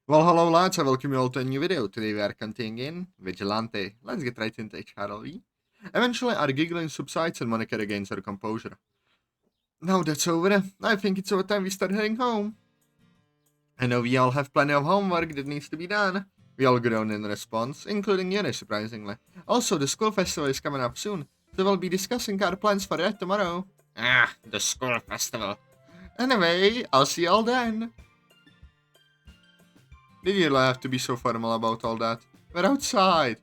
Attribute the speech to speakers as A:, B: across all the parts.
A: Well, hello lads, I welcome you all to a new video. Today we are continuing Vigilante. Let's get right into it, shall we? Eventually, our giggling subsides and Monika regains her composure. Now that's over, I think it's over time we start heading home. I know we all have plenty of homework that needs to be done. We all groan in response, including Yuri, surprisingly. Also, the school festival is coming up soon, so we'll be discussing our plans for that tomorrow. Ah, the school festival. Anyway, I'll see you all then. Did you have to be so formal about all that? We're outside.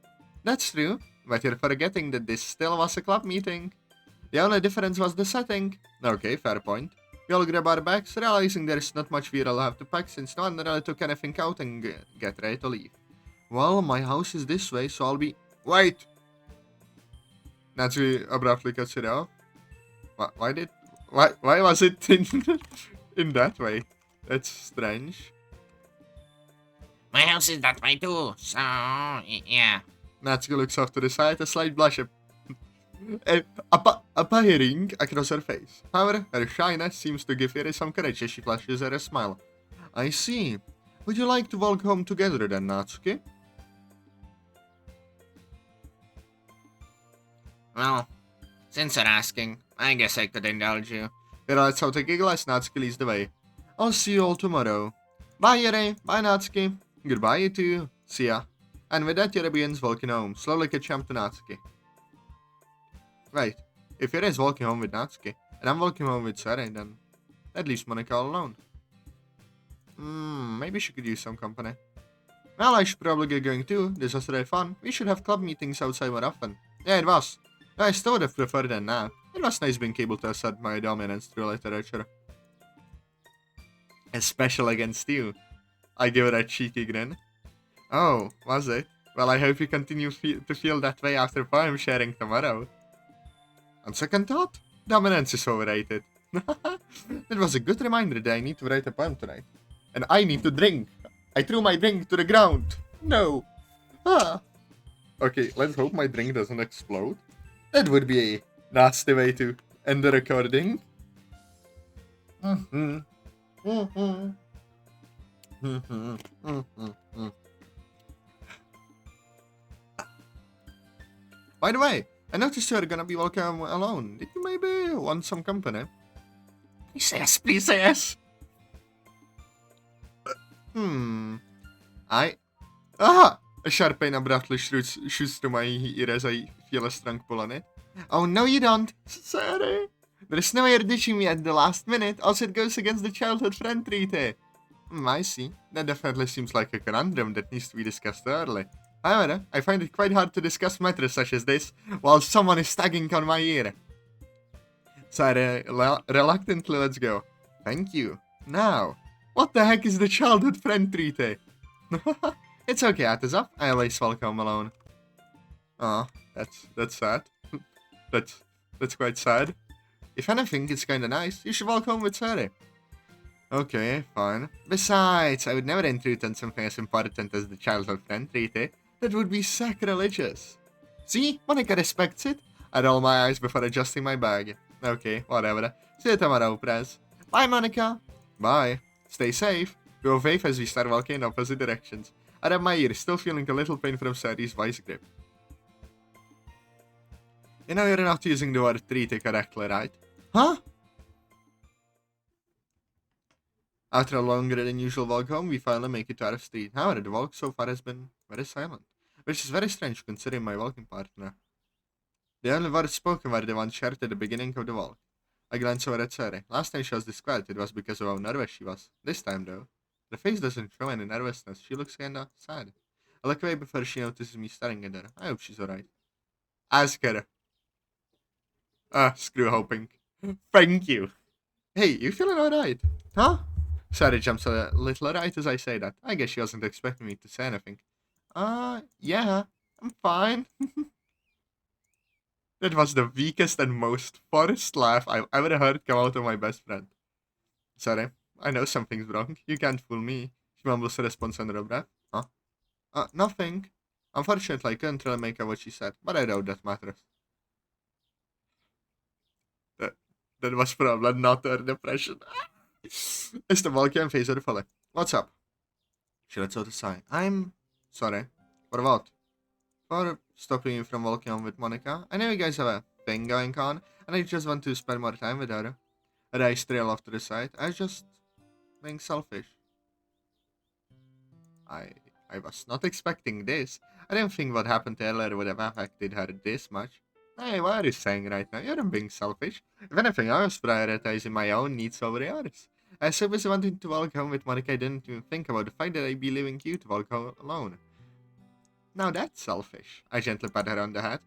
A: That's true, but you're forgetting that this still was a club meeting. The only difference was the setting. Okay, fair point. We all grab our bags, realizing there's not much we'll have to pack since no one really took anything out and get ready to leave. Well, my house is this way, so I'll be. Wait! Natsuki abruptly cuts it off. Why did. Why was it in, in that way? That's strange.
B: My house is that way too, so yeah.
A: Natsuki looks off to the side, a slight blush appearing across her face. However, her shyness seems to give Yuri some courage as she flashes her a smile. I see. Would you like to walk home together then, Natsuki?
B: Well, since you're asking, I guess I could indulge you.
A: Yuri lets out a giggle as Natsuki leads the way. I'll see you all tomorrow. Bye, Yuri. Bye, Natsuki. Goodbye, you two. See ya. And with that, Yuri begins walking home, slowly catching up to Natsuki. Wait, if Yuri is walking home with Natsuki, and I'm walking home with Sayori, then that leaves Monika all alone. Maybe she could use some company. Well, I should probably get going too. This was really fun. We should have club meetings outside more often. Yeah, it was. I still would have preferred a nap. It was nice being able to assert my dominance through literature. Especially against you. I give her a cheeky grin. Oh, was it? Well, I hope you continue to feel that way after poem sharing tomorrow. On second thought, dominance is overrated. That was a good reminder that I need to write a poem tonight. And I need to drink. I threw my drink to the ground. No. Ah. Okay, let's hope my drink doesn't explode. That would be a nasty way to end the recording. By the way, I noticed you're gonna be walking alone. Did you maybe want some company?
B: Please say yes, please say yes.
A: I. Ah! A sharp pain abruptly shoots through my ear as I feel a strong pull on it. Oh, no, you don't. Sorry. There's no way you're ditching me at the last minute. Also, it goes against the childhood friend treaty. I see. That definitely seems like a conundrum that needs to be discussed early. However, I find it quite hard to discuss matters such as this while someone is tugging on my ear. Sorry, reluctantly let's go. Thank you. Now, what the heck is the childhood friend treaty? It's okay, Atazoth. I always welcome alone. Oh, that's sad. that's quite sad. If anything, it's kinda nice. You should walk home with Sayori. Okay, fine. Besides, I would never intrude on something as important as the childhood friend treaty. That would be sacrilegious. See? Monika respects it. I roll my eyes before adjusting my bag. Okay, whatever. See you tomorrow, Prez. Bye, Monika. Bye. Stay safe. We will wave as we start walking in opposite directions. I have my ear, still feeling a little pain from Sayori's vice grip. You know you're not using the word treaty correctly, right? Huh? After a longer than usual walk home, we finally make it to our street. However, the walk so far has been very silent, which is very strange considering my walking partner. The only words spoken were the ones shared at the beginning of the walk. I glance over at Sayori. Last time she was this quiet, it was because of how nervous she was. This time, though, her face doesn't show any nervousness. She looks kinda sad. I look away before she notices me staring at her. I hope she's alright. Ask her. Screw hoping. Thank you. Hey, you feeling alright? Huh? Sayori jumps a little right as I say that. I guess she wasn't expecting me to say anything. Yeah, I'm fine. That was the weakest and most forced laugh I've ever heard come out of my best friend. Sorry, I know something's wrong. You can't fool me. She mumbles a response under her breath. Huh? Nothing. Unfortunately, I couldn't really make out what she said, but I doubt that matters. That, that was probably not her depression. It's the Vulcan face of the fully. What's up? She lets out a sigh. I'm sorry. For what? For stopping you from walking on with Monika. I know you guys have a thing going on, and I just want to spend more time with her. Her eyes trail off to the side. I was just being selfish. I I was not expecting this. I didn't think what happened earlier would have affected her this much. Hey, what are you saying right now? You're not being selfish. If anything, I was prioritizing my own needs over yours. I so busy wanting to walk home with Monica, I didn't even think about the fact that I'd be leaving you to walk home alone. Now that's selfish. I gently pat her on the head.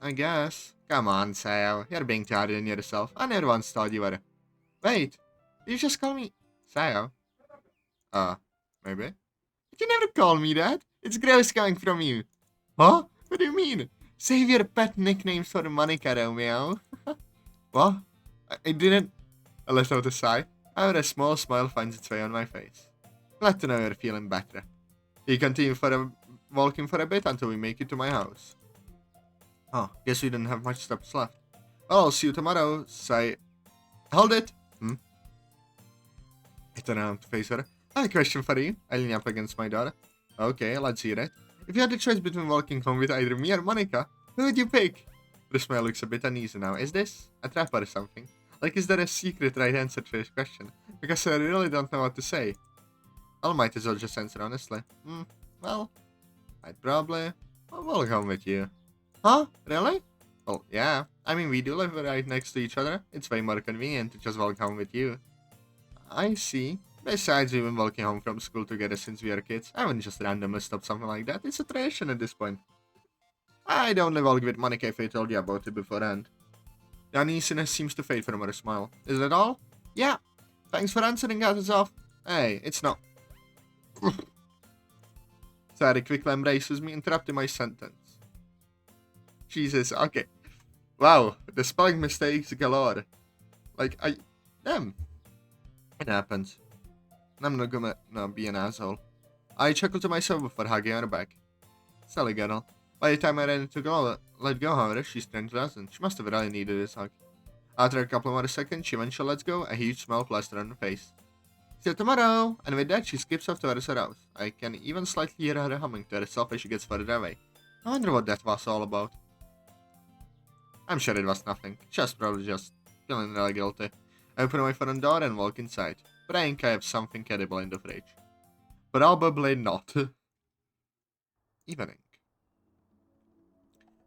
A: I guess. Come on, Sayo. You're being too hard on yourself. I never once thought you were. Wait, did you just call me Sayo? Maybe. But you never call me that. It's gross coming from you. Huh? What do you mean? Save your pet nicknames for Monica, Romeo. What? I didn't. I let out a sigh. However, a small smile finds its way on my face. Glad to know you're feeling better. We continue walking for a bit until we make it to my house. Oh, guess we didn't have much steps left. Well, I'll see you tomorrow. Say, hold it. I turn around to face her. I have a question for you. I lean up against my daughter. Okay, let's hear it. If you had the choice between walking home with either me or Monica, who would you pick? The smile looks a bit uneasy now. Is this a trap or something? Like, is there a secret right answer to this question? Because I really don't know what to say. I might as well just answer honestly. Well, I'd probably walk home with you. Huh? Really? Well, yeah. I mean, we do live right next to each other. It's way more convenient to just walk home with you. I see. Besides, we've been walking home from school together since we were kids. I wouldn't just randomly stop something like that. It's a tradition at this point. I'd only walk with Monica if I told you about it beforehand. The uneasiness seems to fade from her smile. Is that all? Yeah. Thanks for answering, Atazoth. Hey, it's not. Sayori quickly embraces me, interrupting my sentence. Jesus, okay. Wow, the spelling mistakes galore. Like, damn. It happens. I'm not gonna be an asshole. I chuckled to myself before hugging her back. Silly girl. By the time I ran to let go, however, she strangely doesn't. She must have really needed this hug. After a couple more seconds, she eventually lets go, a huge smile plastered on her face. See you tomorrow! And with that, she skips off towards her house. I can even slightly hear her humming to herself as she gets further away. I wonder what that was all about. I'm sure it was nothing. Just probably just feeling really guilty. I open my front door and walk inside. Praying I have something edible in the fridge. Probably not. Evening.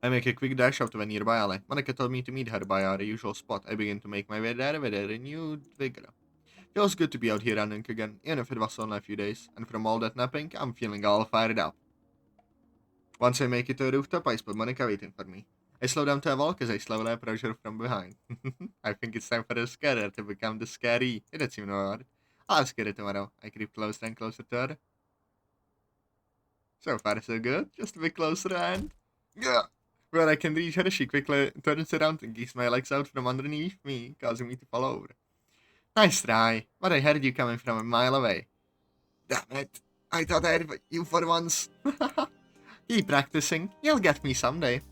A: I make a quick dash out to a nearby alley. Monica told me to meet her by our usual spot. I begin to make my way there with a renewed vigor. Feels good to be out here running again, even if it was only a few days. And from all that napping, I'm feeling all fired up. Once I make it to a rooftop, I spot Monica waiting for me. I slow down to a walk as I slowly approach her from behind. I think it's time for the scarer to become the scary. It doesn't seem hard. I'll scare it tomorrow. I creep closer and closer to her. So far so good. Just a bit closer and... Yeah. Where I can reach her, she quickly turns around and kicks my legs out from underneath me, causing me to fall over. Nice try, but I heard you coming from a mile away. Damn it. I thought I had you for once. Keep practicing. You'll get me someday.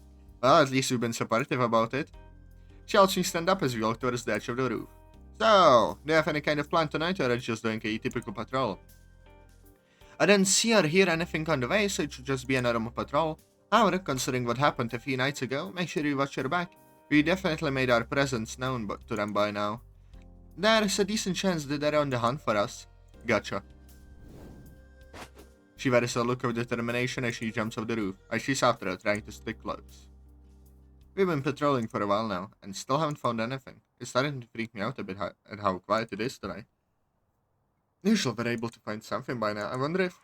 A: Well, at least you've been supportive about it. She helps me stand up as we walk towards the edge of the roof. So, do you have any kind of plan tonight, or are you just doing a typical patrol? I didn't see or hear anything on the way, so it should just be a normal patrol. However, considering what happened a few nights ago, make sure you watch your back. We definitely made our presence known to them by now. There's a decent chance that they're on the hunt for us. Gotcha. She wears a look of determination as she jumps off the roof. I chase after her, trying to stick close. We've been patrolling for a while now, and still haven't found anything. It's starting to freak me out a bit at how quiet it is tonight. Usually we're able to find something by now. I wonder if...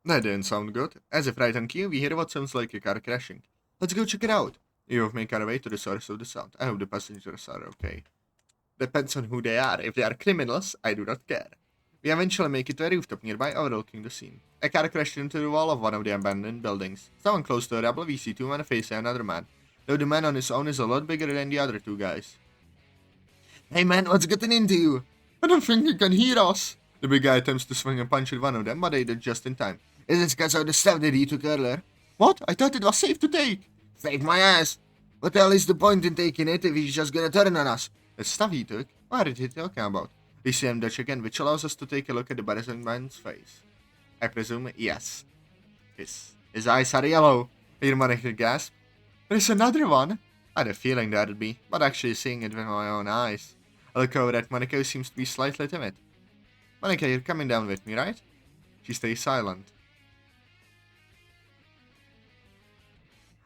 A: That didn't sound good. As if right on cue, we hear what sounds like a car crashing. Let's go check it out. We have made our way to the source of the sound. I hope the passengers are okay. Depends on who they are. If they are criminals, I do not care. We eventually make it to a rooftop nearby, overlooking the scene. A car crashed into the wall of one of the abandoned buildings. Someone close to the rubble, we see two men facing another man. Though the man on his own is a lot bigger than the other two guys. Hey man, what's getting into you? I don't think you can hear us. The big guy attempts to swing and punch at one of them, but they did just in time. Is this because of the stuff that he took earlier? What? I thought it was safe to take. Save my ass. What the hell is the point in taking it if he's just gonna turn on us? The stuff he took? What are you talking about? We see him dodge again, which allows us to take a look at the battered man's face. I presume, yes. His eyes are yellow. I hear Monika gasp. There's another one! I had a feeling that'd be, but actually seeing it with my own eyes. I look over at Monika, who seems to be slightly timid. Monika, you're coming down with me, right? She stays silent.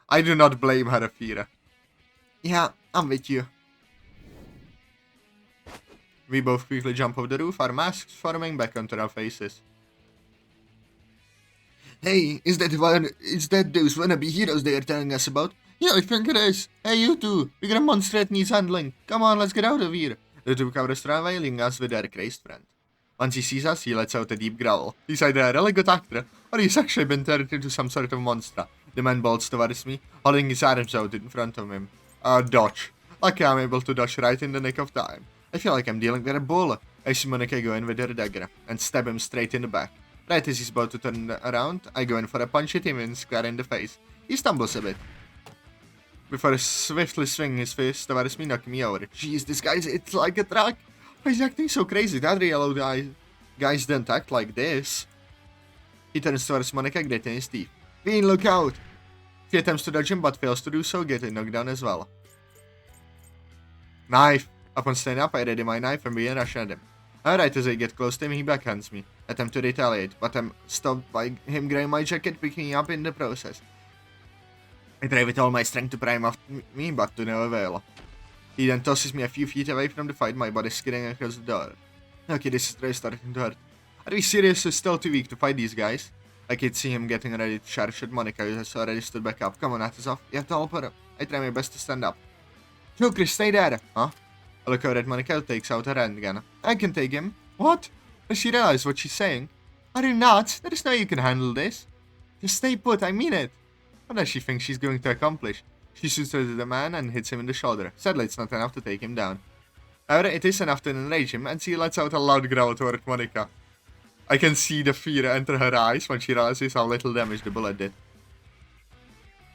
A: I do not blame her, Afira. Yeah, I'm with you. We both quickly jump off the roof, our masks forming back onto our faces. Hey, is that those wannabe heroes they are telling us about? Yeah, I think it is. Hey, you two, we got a monster that needs handling. Come on, let's get out of here. The two cowboys run away, leaving us with their crazed friend. Once he sees us, he lets out a deep growl. He's either a really good actor, or he's actually been turned into some sort of monster. The man bolts towards me, holding his arms out in front of him. Dodge. Lucky I'm able to dodge right in the nick of time. I feel like I'm dealing with a bull. I see Monika go in with her dagger, and stab him straight in the back. Right as he's about to turn around, I go in for a punch at him and square in the face. He stumbles a bit, before swiftly swinging his fist towards me, knocking me over. Jeez, this guy's it's like a truck. He's acting so crazy. The other yellow guys don't act like this. He turns towards Monika, gritting his teeth. Bean, look out! He attempts to dodge him, but fails to do so, getting knocked down as well. Knife! Upon standing up, I ready my knife and begin rushing at him. Alright, as I get close to him, he backhands me. Attempt to retaliate, but I'm stopped by him grabbing my jacket, picking me up in the process. I try with all my strength to pry him off me, but to no avail. He then tosses me a few feet away from the fight, my body skidding across the door. Okay, this is really starting to hurt. Are we seriously still too weak to fight these guys? I can see him getting ready to charge at Monika, who has already stood back up. Come on, Atazoth, you have to help her. I try my best to stand up. Joker, stay there! Huh? I look over at Monika, who takes out her handgun. I can take him. What? Does she realize what she's saying? Are you nuts? There is no way you can handle this. Just stay put, I mean it. What does she think she's going to accomplish? She shoots at the man and hits him in the shoulder. Sadly, it's not enough to take him down. However, it is enough to enrage him, and she lets out a loud growl toward Monika. I can see the fear enter her eyes when she realizes how little damage the bullet did.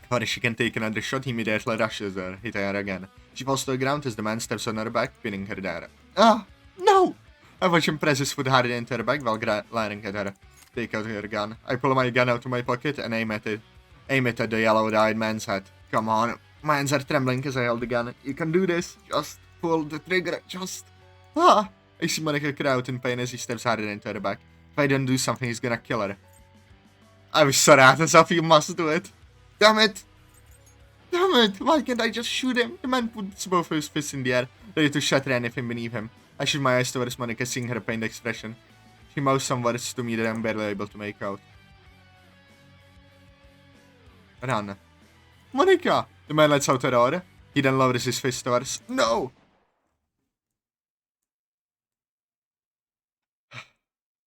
A: Before she can take another shot, he immediately rushes her, hitting her again. She falls to the ground as the man steps on her back, pinning her there. Ah! No! I watch him press his foot hard into her back while glaring at her. Take out her gun. I pull my gun out of my pocket and aim it at the yellow-eyed man's head. Come on. My hands are trembling as I hold the gun. You can do this. Just pull the trigger. Just... Ah! I see Monika cry out in pain as he steps harder into her back. If I don't do something, he's gonna kill her. I'm sorry, Atazoth, you must do it. Damn it! Damn it! Why can't I just shoot him? The man puts both his fists in the air, ready to shatter anything beneath him. I shoot my eyes towards Monika, seeing her pained expression. She mouths some words to me that I'm barely able to make out. Run. Monika! The man lets out a roar. He then lowers his fist towards... No!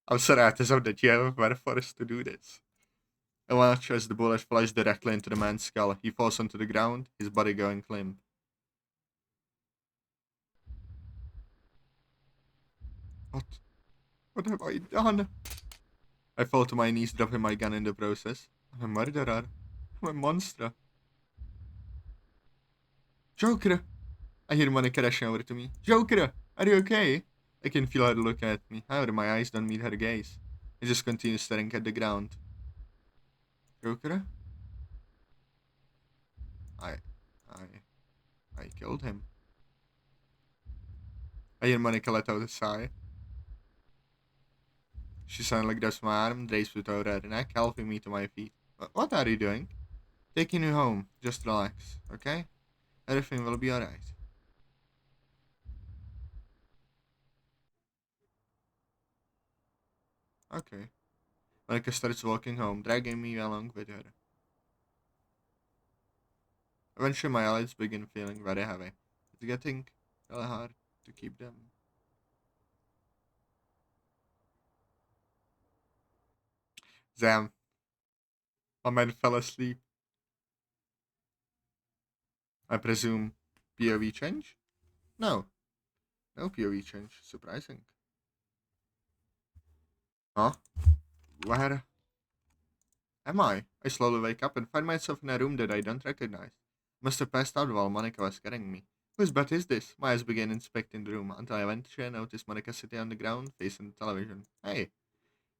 A: I'm sorry, Atazoth, that you were forced to do this. I watch as the bullet flies directly into the man's skull. He falls onto the ground, his body going limp. What have I done? I fall to my knees, dropping my gun in the process. I'm a murderer. I'm a monster. Joker! I hear Monika rushing over to me. Joker! Are you okay? I can feel her looking at me. However, my eyes don't meet her gaze. I just continue staring at the ground. Joker? I killed him. I hear Monika let out a sigh. She suddenly grabs my arm, drapes it over her neck, helping me to my feet. What are you doing? Taking you home. Just relax, okay? Everything will be alright. Okay. Monika starts walking home, dragging me along with her. Eventually my eyelids begin feeling very heavy. It's getting really hard to keep them. Damn. My man fell asleep. I presume POV change? No. No POV change. Surprising. Huh? Where am I? I slowly wake up and find myself in a room that I don't recognize. Must have passed out while Monika was carrying me. Whose bed is this? My eyes began inspecting the room until I eventually noticed Monika sitting on the ground facing the television. Hey!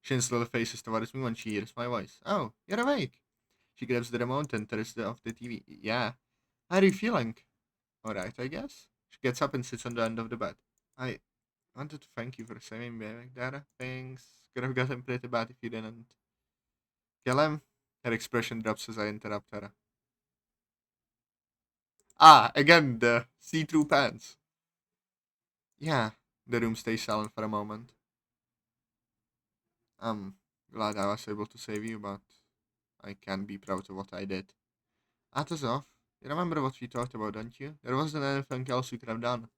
A: She slowly faces towards me when she hears my voice. Oh, you're awake! She grabs the remote and turns off the TV. Yeah. How are you feeling? Alright, I guess. She gets up and sits on the end of the bed. I wanted to thank you for saving me back there. Things could have gotten pretty bad if you didn't. Kill him? Her expression drops as I interrupt her. Ah, again, the see-through pants. Yeah. The room stays silent for a moment. I'm glad I was able to save you, but I can't be proud of what I did. Atazoth, you remember what we talked about, don't you? There wasn't anything else we could have done.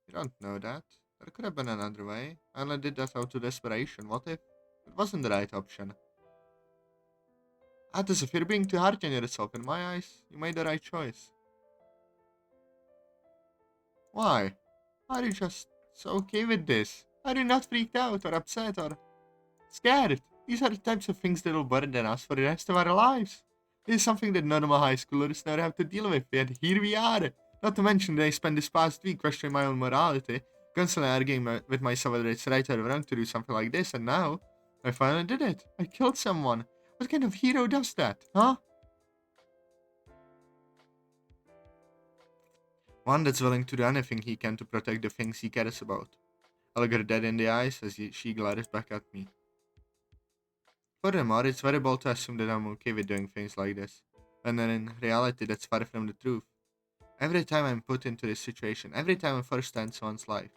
A: You don't know that. There could have been another way. I only did that out of desperation. What if it wasn't the right option? Atazoth, you're being too hard on yourself. In my eyes, you made the right choice. Why? Are you just so okay with this? Are you not freaked out or upset or scared? These are the types of things that will burden us for the rest of our lives. This is something that normal high schoolers never have to deal with, yet here we are. Not to mention that I spent this past week questioning my own morality, constantly arguing with myself whether it's right or wrong to do something like this, and now I finally did it. I killed someone. What kind of hero does that, huh? One that's willing to do anything he can to protect the things he cares about. I look her dead in the eyes as she glares back at me. Furthermore, it's very bold to assume that I'm okay with doing things like this, when in reality that's far from the truth. Every time I'm put into this situation, every time I first end someone's life,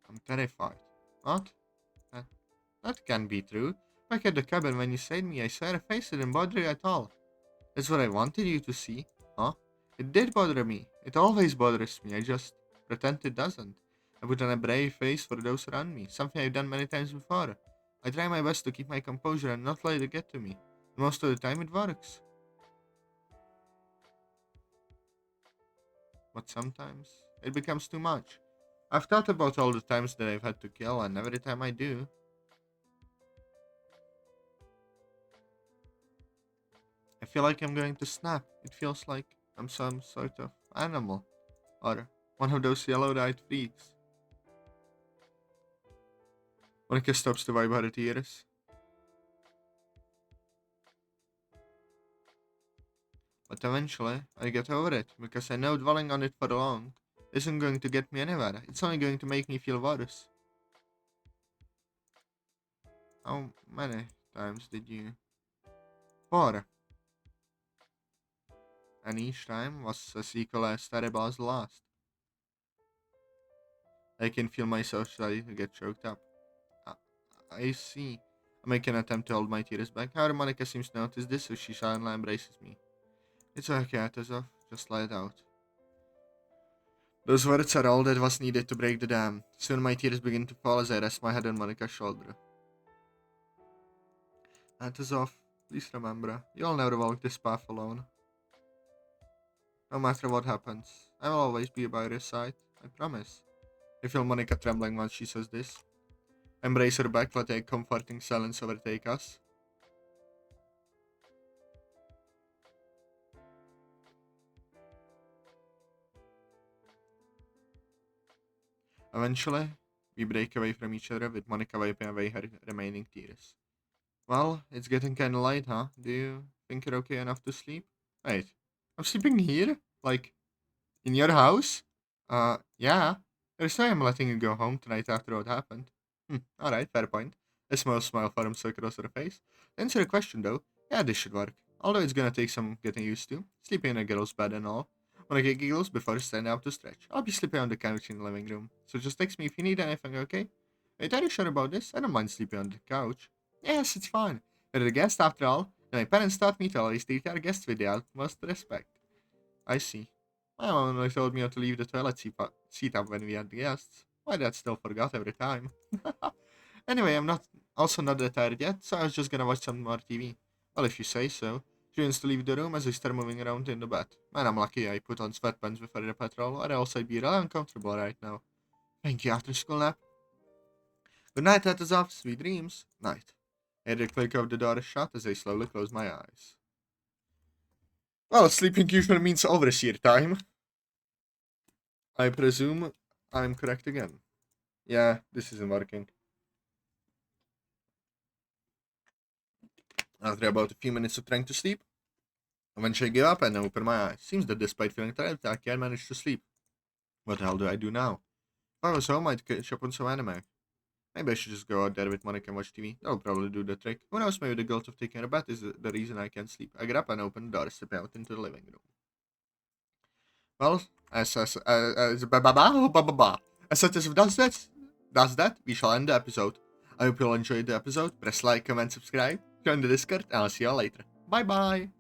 A: I'm terrified. What? That, that can't be true. Back at the cabin when you saved me, I swear a face didn't bother you at all. That's what I wanted you to see, huh? It did bother me. It always bothers me. I just pretend it doesn't. I put on a brave face for those around me, something I've done many times before. I try my best to keep my composure and not let it get to me. Most of the time it works. But sometimes it becomes too much. I've thought about all the times that I've had to kill, and every time I do, I feel like I'm going to snap. It feels like I'm some sort of animal, or one of those yellow-eyed freaks. Monika stops to wipe her tears. But eventually, I get over it, because I know dwelling on it for long isn't going to get me anywhere. It's only going to make me feel worse. How many times did you? 4. And each time was a sequel as terrible as the last. I can feel myself starting to get choked up. I, I see. I make an attempt to hold my tears back. However, Monika seems to notice this, so she silently embraces me. It's okay, Atazoth. Just let it out. Those words are all that was needed to break the dam. Soon my tears begin to fall as I rest my head on Monika's shoulder. Atazoth, please remember, you'll never walk this path alone. No matter what happens, I will always be by your side. I promise. I feel Monika trembling when she says this. Embrace her back, let a comforting silence overtake us. Eventually, we break away from each other with Monika wiping away her remaining tears. Well, it's getting kinda late, huh? Do you think you're okay enough to sleep? Wait, I'm sleeping here? Like, in your house? Yeah. There's no way I'm letting you go home tonight after what happened. Alright, fair point. A small smile forms across her face. To answer the question though, yeah, this should work. Although it's gonna take some getting used to. Sleeping in a girl's bed and all. When I get giggles before standing up to stretch. I'll be sleeping on the couch in the living room. So just text me if you need anything, okay? Wait, are you sure about this? I don't mind sleeping on the couch. Yes, it's fine. You're a guest after all, and my parents taught me to always treat our guests with the utmost respect. I see. My mom only told me how to leave the toilet seat up when we had guests. My dad still forgot every time. Anyway, I'm not that tired yet, so I was just gonna watch some more TV. Well, if you say so. She wants to leave the room as I start moving around in the bed. Man, I'm lucky I put on sweatpants before the patrol, or else I'd be really uncomfortable right now. Thank you, after school nap. Good night, Atazoth. Sweet dreams. Night. I hear the click of the door shut as I slowly close my eyes. Well, sleeping usually means overseer time. I presume I'm correct again. Yeah, this isn't working. After about a few minutes of trying to sleep, eventually I give up and open my eyes. Seems that despite feeling tired, I can manage to sleep. What the hell do I do now? If I was home, I'd catch up on some anime. Maybe I should just go out there with Monika and watch TV. That'll probably do the trick. Who knows, maybe the guilt of taking a bath is the reason I can't sleep. I get up and open the door, step out into the living room. Well, as such as does that, we shall end the episode. I hope you all enjoyed the episode. Press like, comment, subscribe, join the Discord, and I'll see you all later. Bye bye!